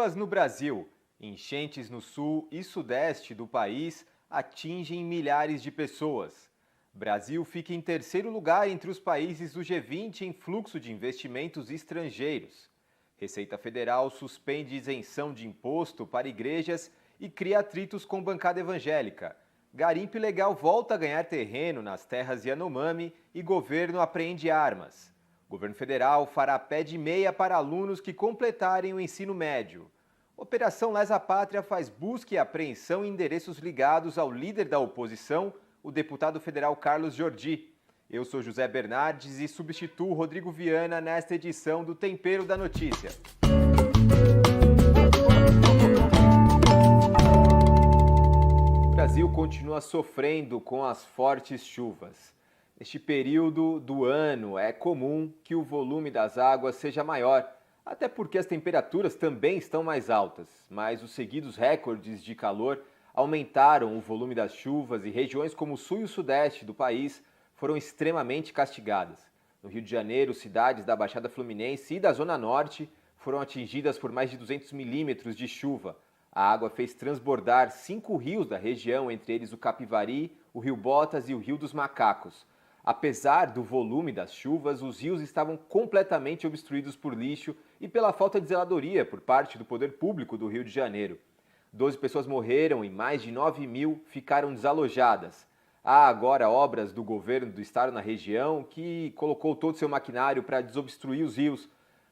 Chuvas no Brasil. Enchentes no sul e sudeste do país atingem milhares de pessoas. Brasil fica em terceiro lugar entre os países do G20 em fluxo de investimentos estrangeiros. Receita Federal suspende isenção de imposto para igrejas e cria atritos com bancada evangélica. Garimpo ilegal volta a ganhar terreno nas terras Yanomami e governo apreende armas. O governo federal fará pé de meia para alunos que completarem o ensino médio. Operação Lesa Pátria faz busca e apreensão em endereços ligados ao líder da oposição, o deputado federal Carlos Jordi. Eu sou José Bernardes e substituo Rodrigo Viana nesta edição do Tempero da Notícia. O Brasil continua sofrendo com as fortes chuvas. Neste período do ano é comum que o volume das águas seja maior, até porque as temperaturas também estão mais altas, mas os seguidos recordes de calor aumentaram o volume das chuvas e regiões como o sul e o sudeste do país foram extremamente castigadas. No Rio de Janeiro, cidades da Baixada Fluminense e da Zona Norte foram atingidas por mais de 200 milímetros de chuva. A água fez transbordar 5 rios da região, entre eles o Capivari, o Rio Botas e o Rio dos Macacos. Apesar do volume das chuvas, os rios estavam completamente obstruídos por lixo e pela falta de zeladoria por parte do poder público do Rio de Janeiro. 12 pessoas morreram e mais de 9 mil ficaram desalojadas. Há agora obras do governo do estado na região que colocou todo o seu maquinário para desobstruir os rios.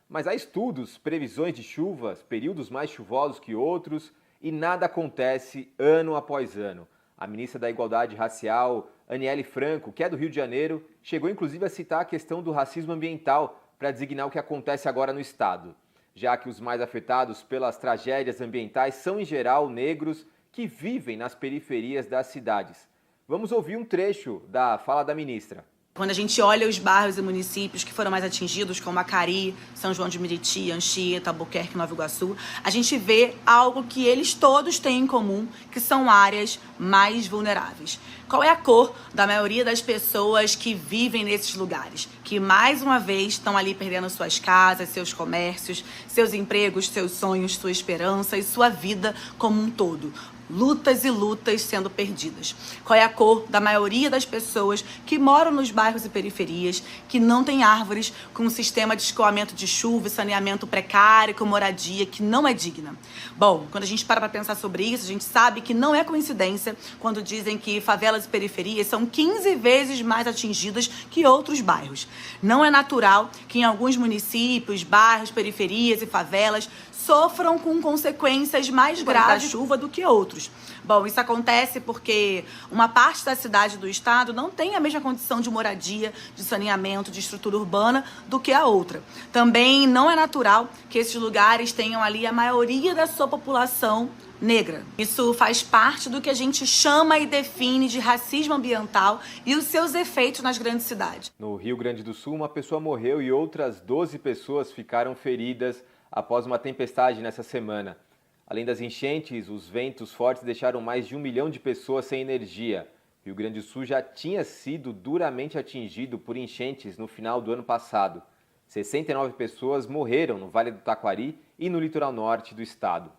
Mas há estudos, previsões de chuvas, períodos mais chuvosos que outros e nada acontece ano após ano. A ministra da Igualdade Racial, Aniele Franco, que é do Rio de Janeiro, chegou inclusive a citar a questão do racismo ambiental para designar o que acontece agora no estado, já que os mais afetados pelas tragédias ambientais são, em geral, negros que vivem nas periferias das cidades. Vamos ouvir um trecho da fala da ministra. Quando a gente olha os bairros e municípios que foram mais atingidos, como Acari, São João de Meriti, Anchieta, Albuquerque, Nova Iguaçu, a gente vê algo que eles todos têm em comum, que são áreas mais vulneráveis. Qual é a cor da maioria das pessoas que vivem nesses lugares? Que, mais uma vez, estão ali perdendo suas casas, seus comércios, seus empregos, seus sonhos, sua esperança e sua vida como um todo. Lutas e lutas sendo perdidas. Qual é a cor da maioria das pessoas que moram nos bairros e periferias, que não tem árvores, com um sistema de escoamento de chuva e saneamento precário, com moradia que não é digna? Bom, quando a gente para pensar sobre isso, a gente sabe que não é coincidência quando dizem que favelas e periferias são 15 vezes mais atingidas que outros bairros. Não é natural que em alguns municípios, bairros, periferias e favelas sofram com consequências mais graves da chuva do que outros. Bom, isso acontece porque uma parte da cidade do estado não tem a mesma condição de moradia, de saneamento, de estrutura urbana do que a outra. Também não é natural que esses lugares tenham ali a maioria da sua população negra. Isso faz parte do que a gente chama e define de racismo ambiental e os seus efeitos nas grandes cidades. No Rio Grande do Sul, uma pessoa morreu e outras 12 pessoas ficaram feridas após uma tempestade nessa semana. Além das enchentes, os ventos fortes deixaram mais de 1 milhão de pessoas sem energia. O Rio Grande do Sul já tinha sido duramente atingido por enchentes no final do ano passado. 69 pessoas morreram no Vale do Taquari e no litoral norte do estado.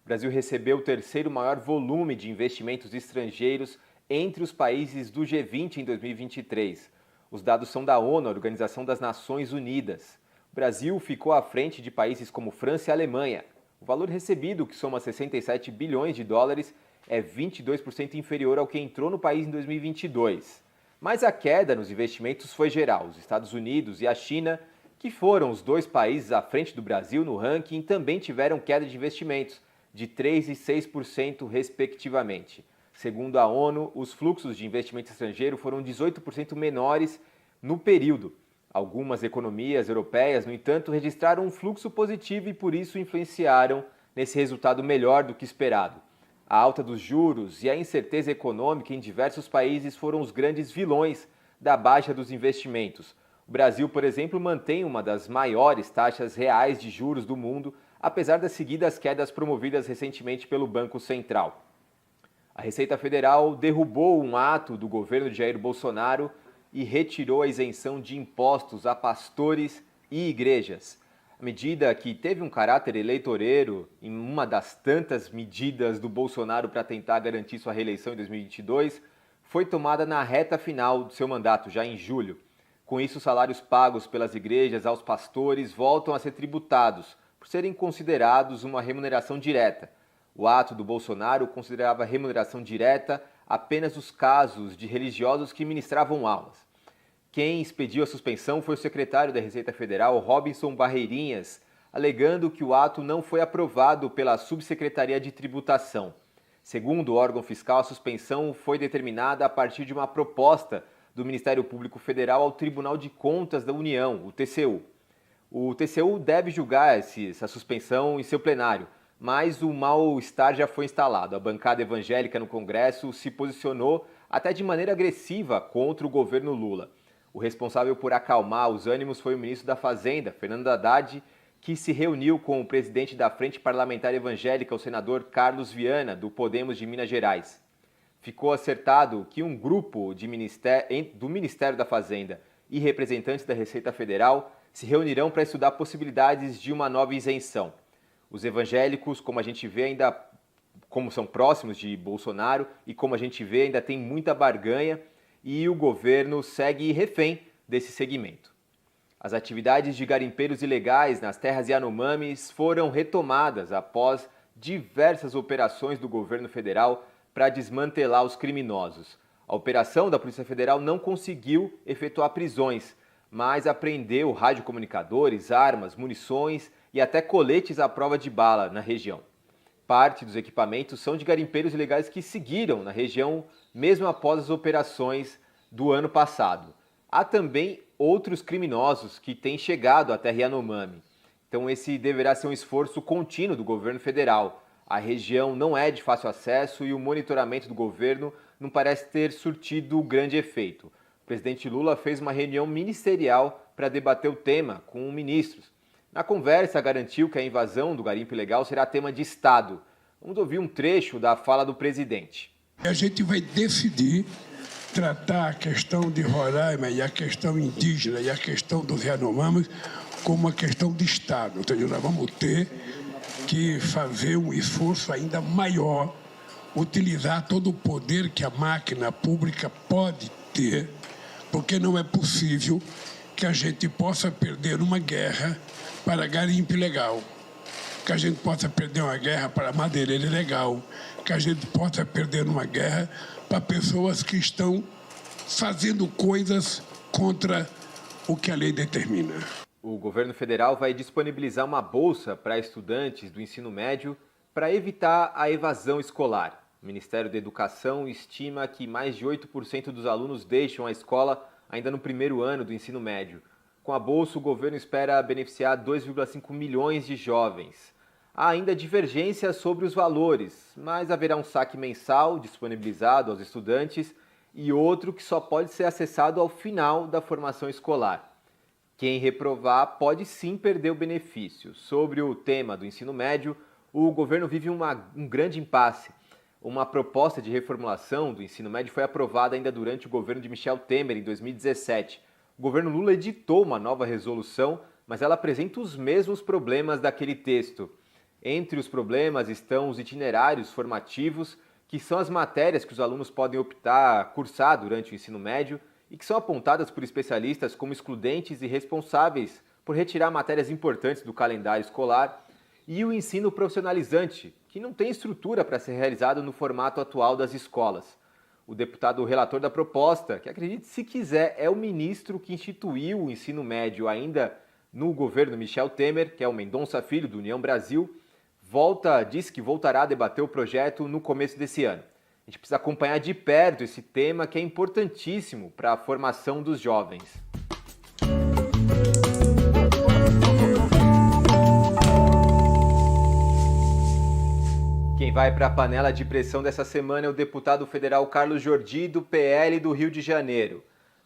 O Brasil recebeu o terceiro maior volume de investimentos estrangeiros entre os países do G20 em 2023. Os dados são da ONU, a Organização das Nações Unidas. O Brasil ficou à frente de países como França e Alemanha. O valor recebido, que soma 67 bilhões de dólares, é 22% inferior ao que entrou no país em 2022. Mas a queda nos investimentos foi geral. Os Estados Unidos e a China, que foram os dois países à frente do Brasil no ranking, também tiveram queda de investimentos, de 3% e 6% respectivamente. Segundo a ONU, os fluxos de investimento estrangeiro foram 18% menores no período. Algumas economias europeias, no entanto, registraram um fluxo positivo e por isso influenciaram nesse resultado melhor do que esperado. A alta dos juros e a incerteza econômica em diversos países foram os grandes vilões da baixa dos investimentos. O Brasil, por exemplo, mantém uma das maiores taxas reais de juros do mundo, apesar das seguidas quedas promovidas recentemente pelo Banco Central. A Receita Federal derrubou um ato do governo de Jair Bolsonaro e retirou a isenção de impostos a pastores e igrejas. A medida, que teve um caráter eleitoreiro em uma das tantas medidas do Bolsonaro para tentar garantir sua reeleição em 2022, foi tomada na reta final do seu mandato, já em julho. Com isso, os salários pagos pelas igrejas aos pastores voltam a ser tributados, por serem considerados uma remuneração direta. O ato do Bolsonaro considerava remuneração direta apenas os casos de religiosos que ministravam aulas. Quem expediu a suspensão foi o secretário da Receita Federal, Robinson Barreirinhas, alegando que o ato não foi aprovado pela Subsecretaria de Tributação. Segundo o órgão fiscal, a suspensão foi determinada a partir de uma proposta do Ministério Público Federal ao Tribunal de Contas da União, o TCU. O TCU deve julgar essa suspensão em seu plenário, mas o mal-estar já foi instalado. A bancada evangélica no Congresso se posicionou até de maneira agressiva contra o governo Lula. O responsável por acalmar os ânimos foi o ministro da Fazenda, Fernando Haddad, que se reuniu com o presidente da Frente Parlamentar Evangélica, o senador Carlos Viana, do Podemos de Minas Gerais. Ficou acertado que um grupo do Ministério da Fazenda e representantes da Receita Federal se reunirão para estudar possibilidades de uma nova isenção. Os evangélicos, como a gente vê, ainda como são próximos de Bolsonaro e como a gente vê, ainda tem muita barganha, e o governo segue refém desse segmento. As atividades de garimpeiros ilegais nas terras Yanomamis foram retomadas após diversas operações do governo federal para desmantelar os criminosos. A operação da Polícia Federal não conseguiu efetuar prisões, mas apreendeu radiocomunicadores, armas, munições e até coletes à prova de bala na região. Parte dos equipamentos são de garimpeiros ilegais que seguiram na região mesmo após as operações do ano passado. Há também outros criminosos que têm chegado à terra Yanomami. Então esse deverá ser um esforço contínuo do governo federal. A região não é de fácil acesso e o monitoramento do governo não parece ter surtido grande efeito. O presidente Lula fez uma reunião ministerial para debater o tema com ministros. Na conversa, garantiu que a invasão do garimpo ilegal será tema de Estado. Vamos ouvir um trecho da fala do presidente. A gente vai decidir tratar a questão de Roraima e a questão indígena e a questão dos Yanomamis como uma questão de Estado. Ou seja, nós vamos ter que fazer um esforço ainda maior, utilizar todo o poder que a máquina pública pode ter, porque não é possível que a gente possa perder uma guerra para garimpo ilegal, que a gente possa perder uma guerra para madeireira ilegal, que a gente possa perder uma guerra para pessoas que estão fazendo coisas contra o que a lei determina. O governo federal vai disponibilizar uma bolsa para estudantes do ensino médio para evitar a evasão escolar. O Ministério da Educação estima que mais de 8% dos alunos deixam a escola ainda no primeiro ano do ensino médio. Com a bolsa, o governo espera beneficiar 2,5 milhões de jovens. Há ainda divergências sobre os valores, mas haverá um saque mensal disponibilizado aos estudantes e outro que só pode ser acessado ao final da formação escolar. Quem reprovar pode sim perder o benefício. Sobre o tema do ensino médio, o governo vive um grande impasse. Uma proposta de reformulação do ensino médio foi aprovada ainda durante o governo de Michel Temer, em 2017. O governo Lula editou uma nova resolução, mas ela apresenta os mesmos problemas daquele texto. Entre os problemas estão os itinerários formativos, que são as matérias que os alunos podem optar a cursar durante o ensino médio e que são apontadas por especialistas como excludentes e responsáveis por retirar matérias importantes do calendário escolar, e o ensino profissionalizante, que não tem estrutura para ser realizado no formato atual das escolas. O deputado relator da proposta, que acredite se quiser, é o ministro que instituiu o ensino médio ainda no governo Michel Temer, que é o Mendonça Filho, do União Brasil, disse que voltará a debater o projeto no começo desse ano. A gente precisa acompanhar de perto esse tema que é importantíssimo para a formação dos jovens. Quem vai para a panela de pressão dessa semana é o deputado federal Carlos Jordi, do PL do Rio de Janeiro.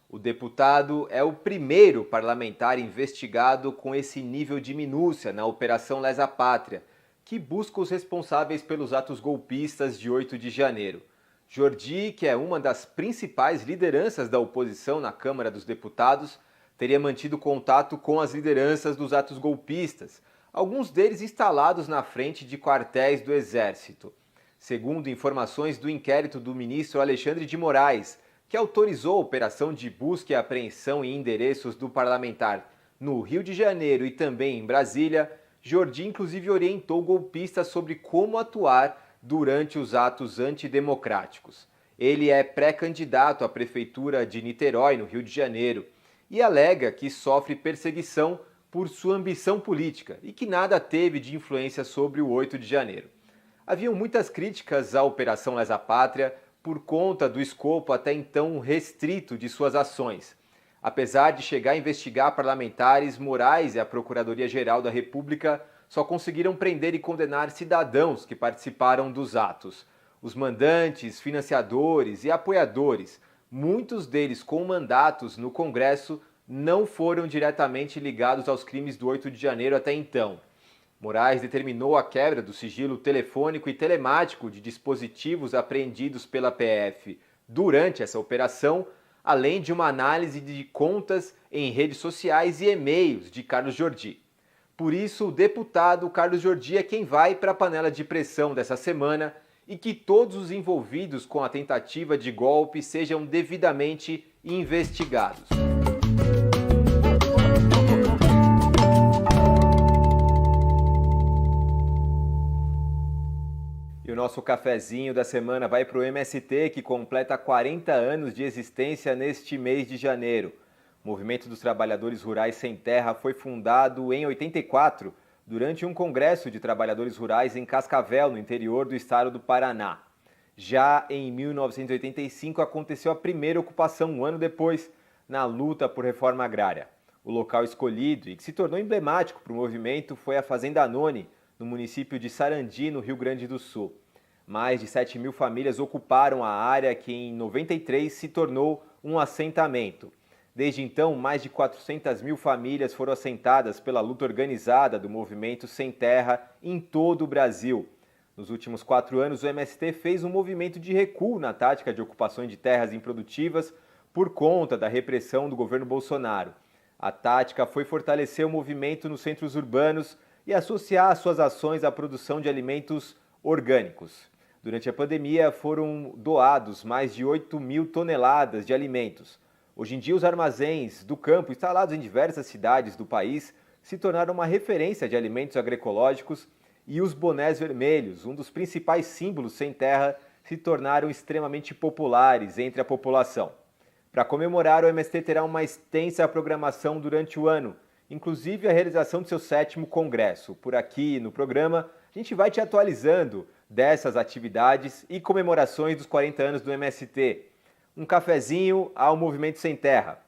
O deputado é o primeiro parlamentar investigado com esse nível de minúcia na Operação Lesa Pátria, que busca os responsáveis pelos atos golpistas de 8 de janeiro. Jordi, que é uma das principais lideranças da oposição na Câmara dos Deputados, teria mantido contato com as lideranças dos atos golpistas, alguns deles instalados na frente de quartéis do Exército. Segundo informações do inquérito do ministro Alexandre de Moraes, que autorizou a operação de busca e apreensão em endereços do parlamentar no Rio de Janeiro e também em Brasília, Jordi inclusive orientou golpistas sobre como atuar durante os atos antidemocráticos. Ele é pré-candidato à prefeitura de Niterói, no Rio de Janeiro, e alega que sofre perseguição por sua ambição política e que nada teve de influência sobre o 8 de janeiro. Haviam muitas críticas à Operação Lesa Pátria por conta do escopo até então restrito de suas ações. Apesar de chegar a investigar parlamentares, Moraes e a Procuradoria-Geral da República só conseguiram prender e condenar cidadãos que participaram dos atos. Os mandantes, financiadores e apoiadores, muitos deles com mandatos no Congresso, não foram diretamente ligados aos crimes do 8 de janeiro até então. Moraes determinou a quebra do sigilo telefônico e telemático de dispositivos apreendidos pela PF durante essa operação, além de uma análise de contas em redes sociais e e-mails de Carlos Jordi. Por isso, o deputado Carlos Jordi é quem vai para a panela de pressão dessa semana e que todos os envolvidos com a tentativa de golpe sejam devidamente investigados. E o nosso cafezinho da semana vai para o MST, que completa 40 anos de existência neste mês de janeiro. O Movimento dos Trabalhadores Rurais Sem Terra foi fundado em 84, durante um congresso de trabalhadores rurais em Cascavel, no interior do estado do Paraná. Já em 1985 aconteceu a primeira ocupação, um ano depois, na luta por reforma agrária. O local escolhido e que se tornou emblemático para o movimento foi a Fazenda Anone, no município de Sarandi, no Rio Grande do Sul. Mais de 7.000 famílias ocuparam a área que em 93 se tornou um assentamento. Desde então, mais de 400.000 famílias foram assentadas pela luta organizada do movimento Sem Terra em todo o Brasil. Nos últimos 4 anos, o MST fez um movimento de recuo na tática de ocupações de terras improdutivas por conta da repressão do governo Bolsonaro. A tática foi fortalecer o movimento nos centros urbanos e associar suas ações à produção de alimentos orgânicos. Durante a pandemia, foram doados mais de 8.000 toneladas de alimentos. Hoje em dia, os armazéns do campo, instalados em diversas cidades do país, se tornaram uma referência de alimentos agroecológicos e os bonés vermelhos, um dos principais símbolos sem terra, se tornaram extremamente populares entre a população. Para comemorar, o MST terá uma extensa programação durante o ano, inclusive a realização do seu 7º congresso. Por aqui no programa, a gente vai te atualizando dessas atividades e comemorações dos 40 anos do MST. Um cafezinho ao Movimento Sem Terra.